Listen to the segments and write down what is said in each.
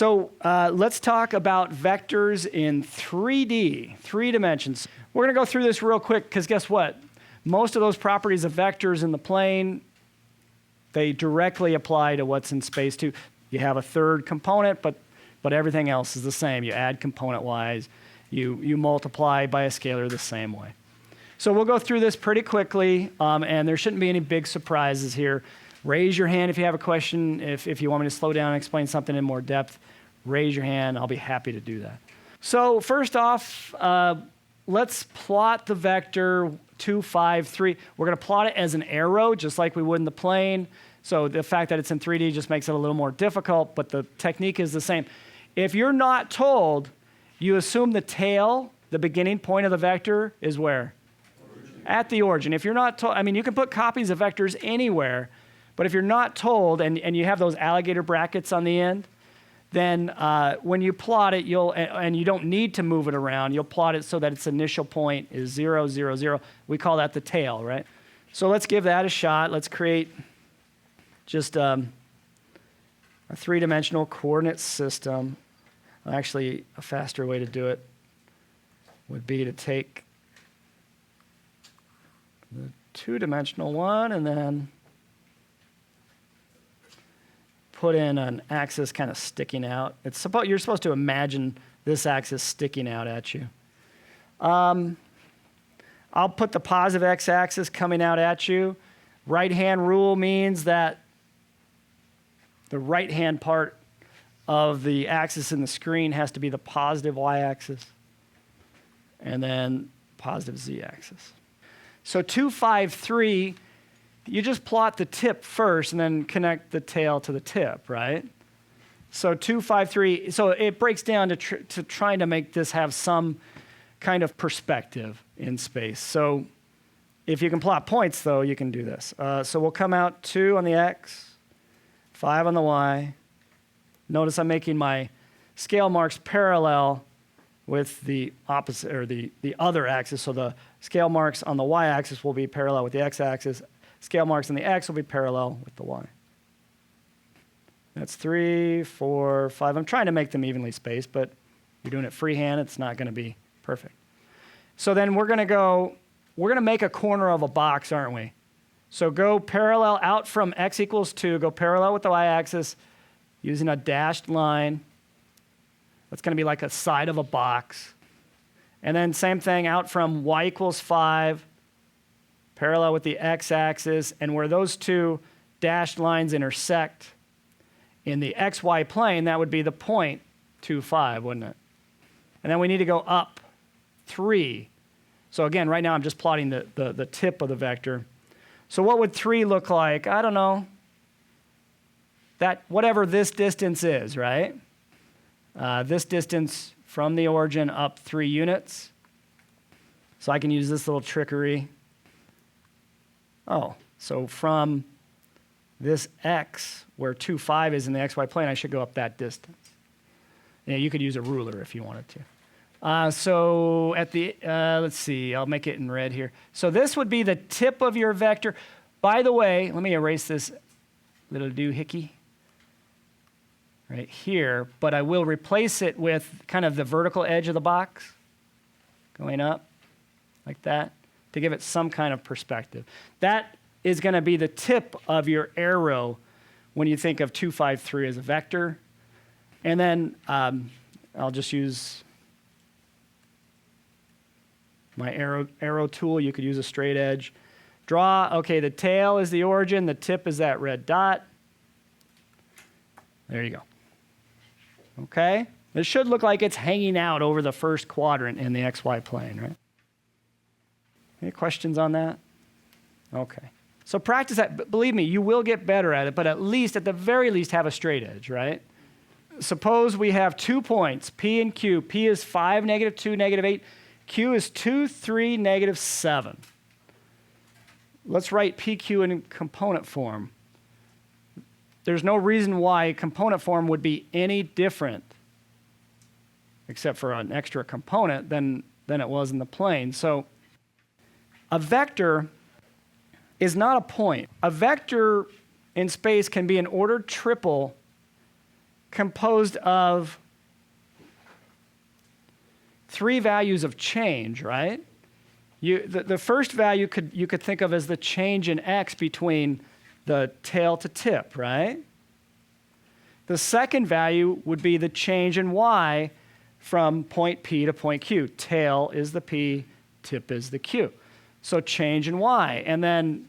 So let's talk about vectors in 3D, 3 dimensions. We're going to go through this real quick because guess what? Most of those properties of vectors in the plane, they directly apply to what's in space too. You have a third component, but everything else is the same. You add component-wise. You multiply by a scalar the same way. So we'll go through this pretty quickly, and there shouldn't be any big surprises here. Raise your hand if you have a question. If you want me to slow down and explain something in more depth, raise your hand. I'll be happy to do that. So first off, let's plot the vector 2, 5, 3. We're going to plot it as an arrow, just like we would in the plane. So the fact that it's in 3D just makes it a little more difficult, but the technique is the same. If you're not told, you assume the tail, the beginning point of the vector, is where? Origin. At the origin. If you're not told, I mean, you can put copies of vectors anywhere, but if you're not told and you have those alligator brackets on the end, then when you plot it, and you don't need to move it around, you'll plot it so that its initial point is 0, 0, 0. We call that the tail, right? So let's give that a shot. Let's create just a 3-dimensional coordinate system. Actually, a faster way to do it would be to take the 2-dimensional one and then put in an axis kind of sticking out. You're supposed to imagine this axis sticking out at you. I'll put the positive x-axis coming out at you. Right-hand rule means that the right-hand part of the axis in the screen has to be the positive y-axis, and then positive z-axis. So 2, 5, 3, you just plot the tip first and then connect the tail to the tip, right? So 2, 5, 3, so it breaks down to trying to make this have some kind of perspective in space. So if you can plot points, though, you can do this. So we'll come out 2 on the x, 5 on the y. Notice I'm making my scale marks parallel with the opposite, or the other axis. So the scale marks on the y-axis will be parallel with the x-axis. Scale marks on the x will be parallel with the y. That's 3, 4, 5. I'm trying to make them evenly spaced, but you're doing it freehand. It's not going to be perfect. So then we're going to make a corner of a box, aren't we? So go parallel out from x equals 2, go parallel with the y-axis using a dashed line. That's going to be like a side of a box. And then same thing out from y equals 5, parallel with the x-axis, and where those two dashed lines intersect in the xy plane, that would be the point 2, 5, wouldn't it? And then we need to go up 3. So again, right now I'm just plotting the tip of the vector. So what would 3 look like? I don't know. That whatever this distance is, right? This distance from the origin up 3 units. So I can use this little trickery. Oh, so from this x, where 2, 5 is in the xy plane, I should go up that distance. Yeah, you could use a ruler if you wanted to. So at the, let's see, I'll make it in red here. So this would be the tip of your vector. By the way, let me erase this little doohickey right here, but I will replace it with kind of the vertical edge of the box going up like that to give it some kind of perspective. That is going to be the tip of your arrow when you think of 2, 5, 3 as a vector. And then I'll just use my arrow tool. You could use a straight edge. Draw, okay, the tail is the origin, the tip is that red dot. There you go. Okay? It should look like it's hanging out over the first quadrant in the XY plane, right? Any questions on that? Okay. So practice that. Believe me, you will get better at it, but at the very least, have a straight edge, right? Suppose we have 2 points, P and Q. P is 5, -2, -8. Q is 2, 3, -7. Let's write PQ in component form. There's no reason why component form would be any different, except for an extra component, than it was in the plane. So a vector is not a point. A vector in space can be an ordered triple composed of three values of change, right? The first value you could think of as the change in x between the tail to tip, right? The second value would be the change in y from point P to point Q. Tail is the P, tip is the Q. So change in y. And then,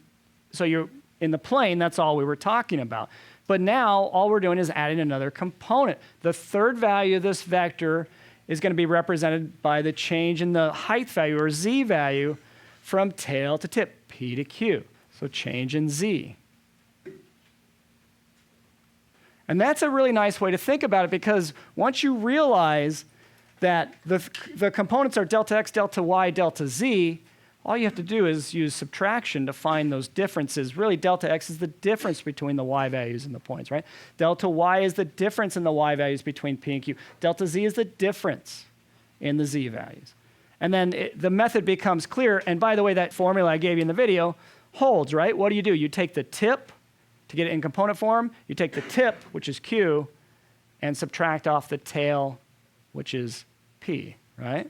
so you're in the plane, that's all we were talking about. But now all we're doing is adding another component. The third value of this vector is going to be represented by the change in the height value, or z value, from tail to tip, P to Q. So change in z. And that's a really nice way to think about it, because once you realize that the components are delta x, delta y, delta z, all you have to do is use subtraction to find those differences. Really, delta x is the difference between the y values and the points, right? Delta y is the difference in the y values between P and Q. Delta z is the difference in the z values. And then the method becomes clear. And by the way, that formula I gave you in the video holds, right? What do? You take the tip to get it in component form. You take the tip, which is Q, and subtract off the tail, which is P, right?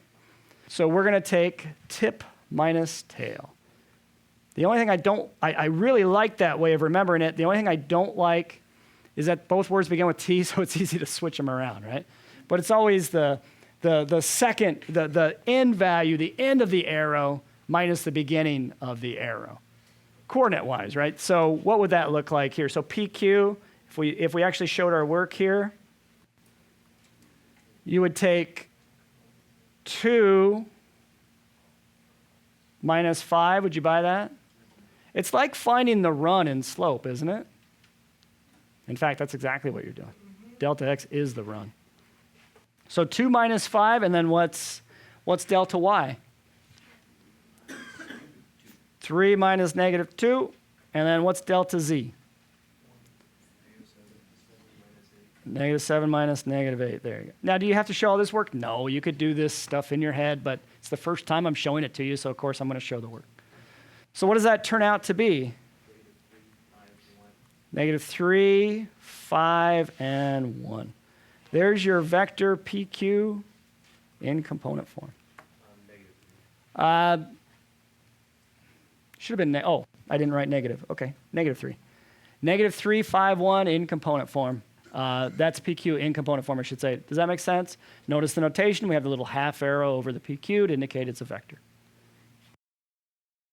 So we're going to take tip minus tail. The only thing I really like that way of remembering it. The only thing I don't like is that both words begin with T, so it's easy to switch them around, right? But it's always the second, the end value, the end of the arrow minus the beginning of the arrow, coordinate-wise, right? So what would that look like here? So PQ, if we actually showed our work here, you would take 2 minus 5, would you buy that? It's like finding the run in slope, isn't it? In fact, that's exactly what you're doing. Delta x is the run. So 2 minus 5, and then what's delta y? 3 minus negative 2, and then what's delta z? Negative 7 minus negative 8. There you go. Now, do you have to show all this work? No, you could do this stuff in your head, but it's the first time I'm showing it to you, so of course I'm going to show the work. So what does that turn out to be? Negative 3, 5, and 1. There's your vector PQ in component form. Should have been, I didn't write negative. Okay, negative 3. Negative 3, 5, 1 in component form. That's PQ in component form, I should say. Does that make sense? Notice the notation. We have the little half arrow over the PQ to indicate it's a vector.